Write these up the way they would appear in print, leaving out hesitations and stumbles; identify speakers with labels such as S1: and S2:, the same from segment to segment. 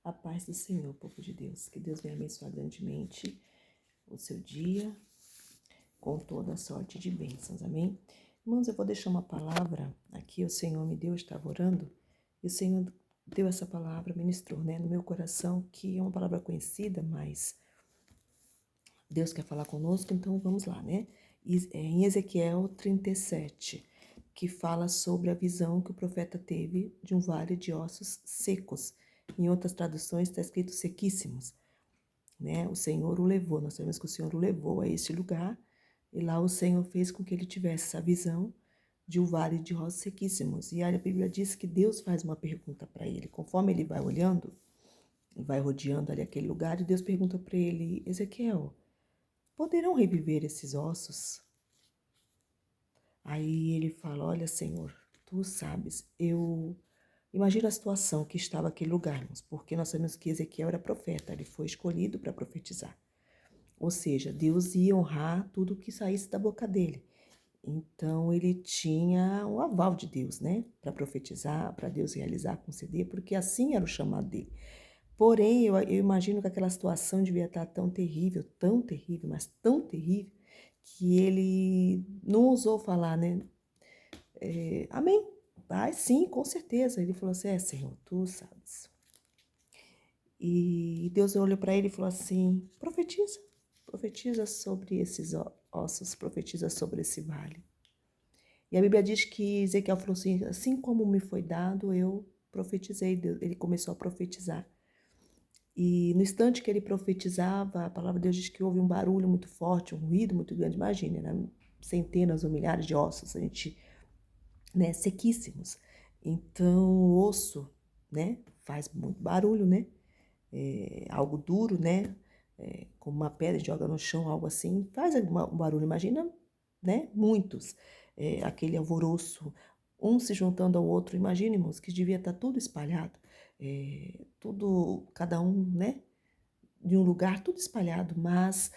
S1: A paz do Senhor, povo de Deus. Que Deus venha abençoar grandemente o seu dia com toda a sorte de bênçãos. Amém? Irmãos, eu vou deixar uma palavra aqui. O Senhor me deu, eu estava orando. E o Senhor deu essa palavra, ministrou, no meu coração, que é uma palavra conhecida, mas Deus quer falar conosco, então vamos lá, Em Ezequiel 37, que fala sobre a visão que o profeta teve de um vale de ossos secos. Em outras traduções está escrito sequíssimos, O Senhor o levou, nós sabemos que o Senhor o levou a este lugar, e lá o Senhor fez com que ele tivesse essa visão de um vale de ossos sequíssimos. E a Bíblia diz que Deus faz uma pergunta para ele, conforme ele vai olhando, vai rodeando ali aquele lugar, e Deus pergunta para ele: Ezequiel, poderão reviver esses ossos? Aí ele fala: olha, Senhor, tu sabes, eu imagino a situação que estava aquele lugar, irmãos, porque nós sabemos que Ezequiel era profeta, ele foi escolhido para profetizar. Ou seja, Deus ia honrar tudo que saísse da boca dele. Então ele tinha o aval de Deus, para profetizar, para Deus realizar, conceder, porque assim era o chamado dele. Porém, eu imagino que aquela situação devia estar tão terrível, mas tão terrível, que ele não ousou falar, amém, vai sim, com certeza. Ele falou assim: Senhor, tu sabes. E Deus olhou para ele e falou assim: profetiza sobre esses ossos, profetiza sobre esse vale. E a Bíblia diz que Ezequiel falou assim como me foi dado, eu profetizei. Ele começou a profetizar. E no instante que ele profetizava, a palavra de Deus diz que houve um barulho muito forte, um ruído muito grande. Imagine, centenas ou milhares de ossos, a gente, sequíssimos. Então, o osso, faz muito barulho, algo duro, como uma pedra joga no chão, algo assim, faz um barulho. Imagina, muitos, aquele alvoroço, um se juntando ao outro. Imagine, irmãos, que devia estar tudo espalhado, tudo, cada um, de um lugar, tudo espalhado, mas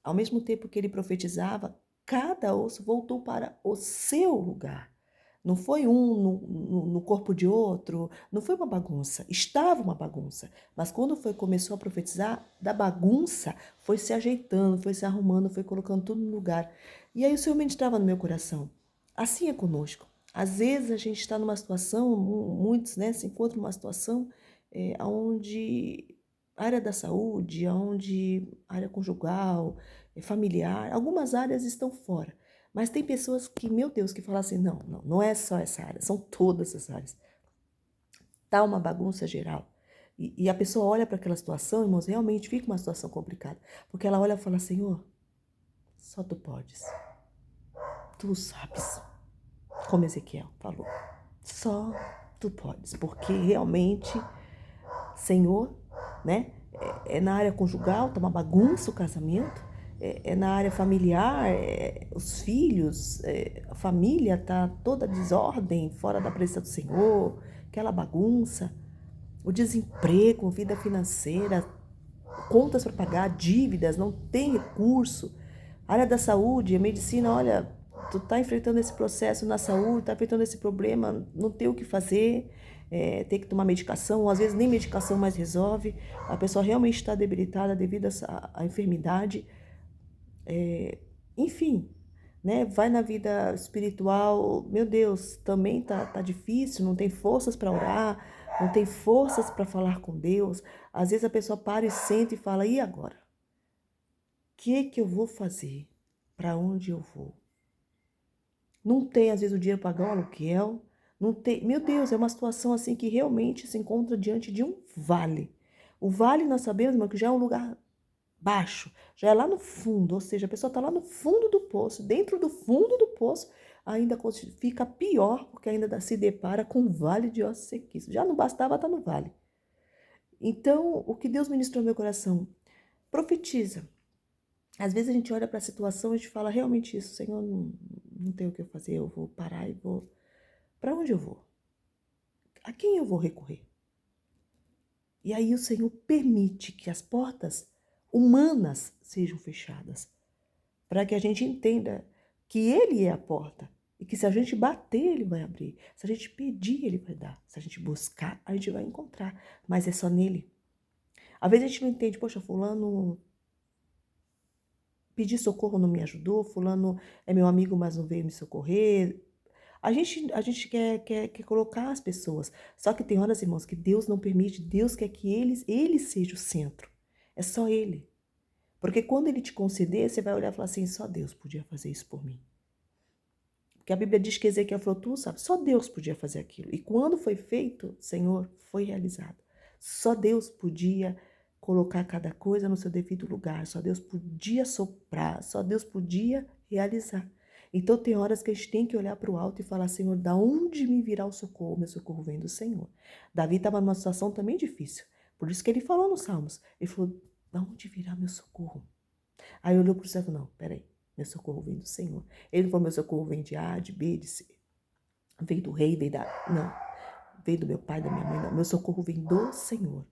S1: ao mesmo tempo que ele profetizava, cada osso voltou para o seu lugar. Não foi um no corpo de outro, não foi uma bagunça, estava uma bagunça. Mas quando começou a profetizar, da bagunça foi se ajeitando, foi se arrumando, foi colocando tudo no lugar. E aí o Senhor ministrava no meu coração. Assim é conosco. Às vezes a gente está numa situação, muitos se encontram numa situação onde a área da saúde, onde a área conjugal, familiar, algumas áreas estão fora. Mas tem pessoas que, meu Deus, que falam assim: não é só essa área, são todas as áreas. Tá uma bagunça geral. E a pessoa olha para aquela situação, irmãos, realmente fica uma situação complicada. Porque ela olha e fala: Senhor, só tu podes. Tu sabes. Como Ezequiel falou. Só tu podes. Porque realmente, Senhor, é na área conjugal, tá uma bagunça o casamento. É na área familiar, os filhos, a família tá toda desordem, fora da presença do Senhor, aquela bagunça, o desemprego, vida financeira, contas para pagar, dívidas, não tem recurso. A área da saúde, a medicina, olha, tu tá enfrentando esse processo na saúde, tá enfrentando esse problema, não tem o que fazer, tem que tomar medicação, ou às vezes nem medicação mais resolve, a pessoa realmente está debilitada devido à enfermidade. Enfim, vai na vida espiritual, meu Deus, também tá difícil, não tem forças para orar, não tem forças para falar com Deus. Às vezes a pessoa para e senta e fala: e agora? O que eu vou fazer? Para onde eu vou? Não tem, às vezes, o dinheiro para pagar um aluguel, não tem. Meu Deus, é uma situação assim que realmente se encontra diante de um vale. O vale, nós sabemos, irmão, que já é um lugar baixo, já é lá no fundo, ou seja, a pessoa está lá no fundo do poço, dentro do fundo do poço, ainda fica pior, porque ainda se depara com um vale de ossos sequíssimos. Já não bastava estar no vale. Então, o que Deus ministrou no meu coração, profetiza. Às vezes a gente olha para a situação e a gente fala realmente isso: Senhor, não tenho o que eu fazer, eu vou parar e vou. Para onde eu vou? A quem eu vou recorrer? E aí o Senhor permite que as portas humanas sejam fechadas, para que a gente entenda que Ele é a porta e que se a gente bater, Ele vai abrir. Se a gente pedir, Ele vai dar. Se a gente buscar, a gente vai encontrar. Mas é só nele. Às vezes a gente não entende, poxa, fulano pedir socorro não me ajudou, fulano é meu amigo, mas não veio me socorrer. A gente quer colocar as pessoas. Só que tem horas, irmãos, que Deus não permite, Deus quer que ele seja o centro. É só ele. Porque quando ele te conceder, você vai olhar e falar assim, só Deus podia fazer isso por mim. Porque a Bíblia diz que Ezequiel falou, tu sabe, só Deus podia fazer aquilo. E quando foi feito, Senhor, foi realizado. Só Deus podia colocar cada coisa no seu devido lugar. Só Deus podia soprar. Só Deus podia realizar. Então tem horas que a gente tem que olhar para o alto e falar, Senhor, da onde me virá o socorro? Meu socorro vem do Senhor. Davi estava numa situação também difícil. Por isso que ele falou nos Salmos. Ele falou, da onde virá meu socorro? Aí olhou para o céu e falou, não, peraí. Meu socorro vem do Senhor. Ele falou, meu socorro vem de A, de B, de C. Veio do rei, veio da... Não. Veio do meu pai, da minha mãe, não. Meu socorro vem do Senhor.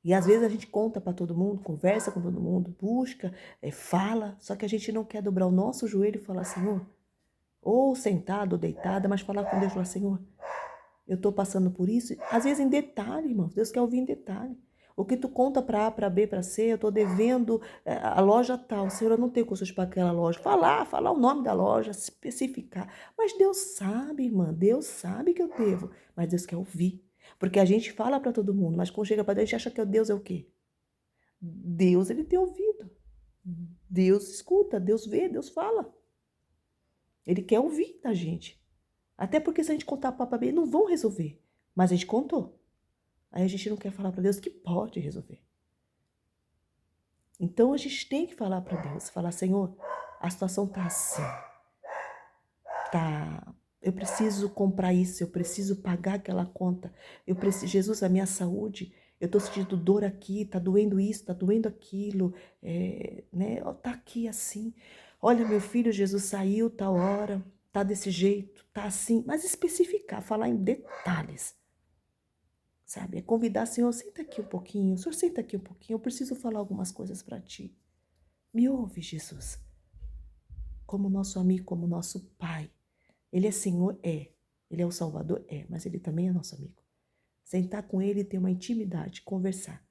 S1: E às vezes a gente conta para todo mundo, conversa com todo mundo, busca, fala, só que a gente não quer dobrar o nosso joelho e falar, Senhor, ou sentado ou deitada, mas falar com Deus, falar, Senhor, eu estou passando por isso. Às vezes em detalhe, irmãos, Deus quer ouvir em detalhe. O que tu conta para A, para B, para C, eu estou devendo a loja tal. Senhor, eu não tenho custos para aquela loja. Falar o nome da loja, especificar. Mas Deus sabe, irmã, Deus sabe que eu devo. Mas Deus quer ouvir. Porque a gente fala para todo mundo, mas quando chega para Deus, a gente acha que Deus é o quê? Deus, ele tem ouvido. Deus escuta, Deus vê, Deus fala. Ele quer ouvir da gente. Até porque se a gente contar para A, para B, não vão resolver. Mas a gente contou. Aí a gente não quer falar para Deus que pode resolver. Então a gente tem que falar para Deus, falar, Senhor, a situação tá assim. Tá, eu preciso comprar isso, eu preciso pagar aquela conta. Eu preciso, Jesus, a minha saúde, eu tô sentindo dor aqui, tá doendo isso, tá doendo aquilo, né? Tá aqui assim. Olha, meu filho, Jesus saiu tal hora, tá desse jeito, tá assim, mas especificar, falar em detalhes. Sabe? É convidar, Senhor, senta aqui um pouquinho, Senhor, senta aqui um pouquinho, eu preciso falar algumas coisas para ti. Me ouve, Jesus, como nosso amigo, como nosso Pai. Ele é Senhor? É. Ele é o Salvador? É, mas ele também é nosso amigo. Sentar com ele, ter uma intimidade, conversar.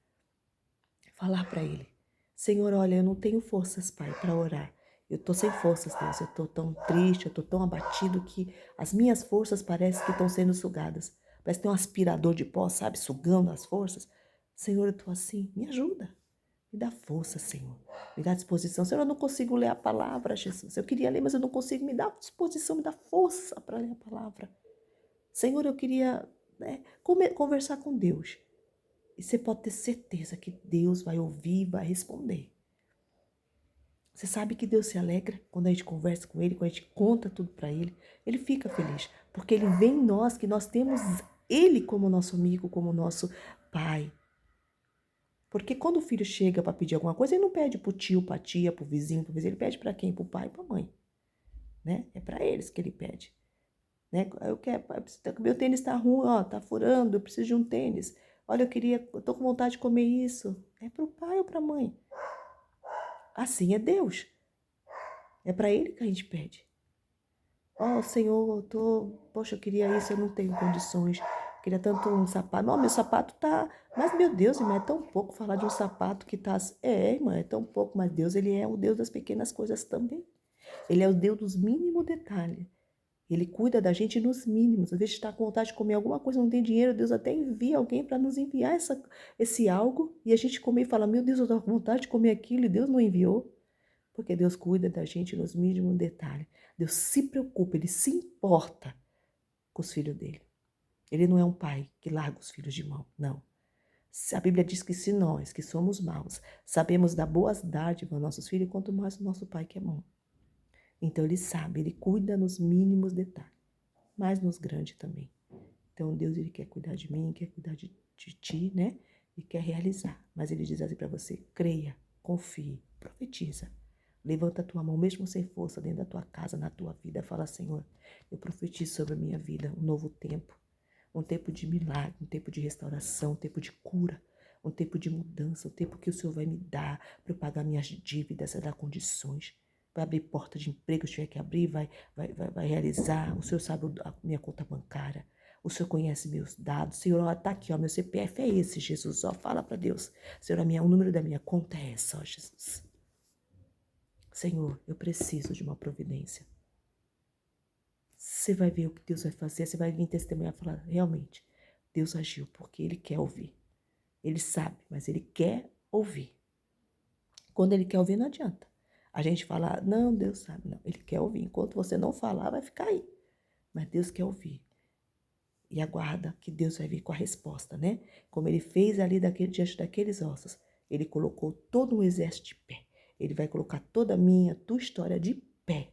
S1: Falar para ele, Senhor, olha, eu não tenho forças, Pai, para orar. Eu tô sem forças, Deus, eu tô tão triste, eu tô tão abatido que as minhas forças parecem que estão sendo sugadas. Parece que tem um aspirador de pó, sabe, sugando as forças. Senhor, eu tô assim, me ajuda. Me dá força, Senhor. Me dá disposição. Senhor, eu não consigo ler a palavra, Jesus. Eu queria ler, mas eu não consigo. Me dá disposição, me dá força para ler a palavra. Senhor, eu queria, né, conversar com Deus. E você pode ter certeza que Deus vai ouvir e vai responder. Você sabe que Deus se alegra quando a gente conversa com Ele, quando a gente conta tudo para Ele. Ele fica feliz, porque Ele vê em nós que nós temos Ele como nosso amigo, como nosso Pai. Porque quando o filho chega para pedir alguma coisa, ele não pede para o tio, para a tia, para o vizinho, ele pede para quem? Para o pai e para a mãe. Né? É para eles que ele pede. Né? Meu tênis está ruim, ó, tá furando, eu preciso de um tênis. Olha, eu tô com vontade de comer isso. É para o pai ou para a mãe? Assim é Deus. É para ele que a gente pede. Ó, Senhor, poxa, eu queria isso, eu não tenho condições. Eu queria tanto um sapato. Não, meu sapato tá... Mas, meu Deus, irmã, é tão pouco falar de um sapato que tá... Irmã, é tão pouco, mas Deus, ele é o Deus das pequenas coisas também. Ele é o Deus dos mínimos detalhes. Ele cuida da gente nos mínimos. Às vezes está com vontade de comer alguma coisa, não tem dinheiro, Deus até envia alguém para nos enviar esse algo. E a gente come e fala, meu Deus, eu estou com vontade de comer aquilo e Deus não enviou. Porque Deus cuida da gente nos mínimos detalhes. Deus se preocupa, Ele se importa com os filhos dele. Ele não é um pai que larga os filhos de mão, não. A Bíblia diz que se nós, que somos maus, sabemos dar boas dádivas aos nossos filhos, quanto mais o nosso pai que é bom. Então Ele sabe, Ele cuida nos mínimos detalhes, mas nos grandes também. Então Deus, Ele quer cuidar de mim, quer cuidar de ti, né? E quer realizar. Mas Ele diz assim para você, creia, confie, profetiza. Levanta a tua mão, mesmo sem força, dentro da tua casa, na tua vida. Fala, Senhor, eu profetizo sobre a minha vida um novo tempo. Um tempo de milagre, um tempo de restauração, um tempo de cura, um tempo de mudança, um tempo que o Senhor vai me dar para eu pagar minhas dívidas, vai dar condições. Vai abrir porta de emprego, se tiver que abrir, vai realizar. O Senhor sabe a minha conta bancária. O Senhor conhece meus dados. Senhor, ó, tá aqui, ó, meu CPF é esse, Jesus. Ó, fala para Deus. Senhor, o número da minha conta é essa, ó, Jesus. Senhor, eu preciso de uma providência. Você vai ver o que Deus vai fazer. Você vai vir testemunhar e falar, realmente, Deus agiu porque Ele quer ouvir. Ele sabe, mas Ele quer ouvir. Quando Ele quer ouvir, não adianta. A gente fala, não, Deus sabe. Não, Ele quer ouvir. Enquanto você não falar, vai ficar aí. Mas Deus quer ouvir. E aguarda que Deus vai vir com a resposta, né? Como Ele fez ali diante daqueles ossos. Ele colocou todo um exército de pé. Ele vai colocar toda a minha, tua história de pé.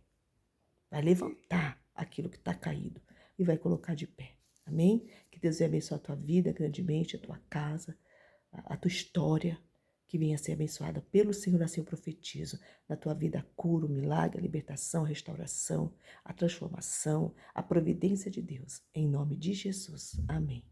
S1: Vai levantar aquilo que está caído e vai colocar de pé. Amém? Que Deus venha abençoar a tua vida grandemente, a tua casa, a tua história, que venha a ser abençoada pelo Senhor, assim eu profetizo. Na tua vida, a cura, o milagre, a libertação, a restauração, a transformação, a providência de Deus. Em nome de Jesus. Amém.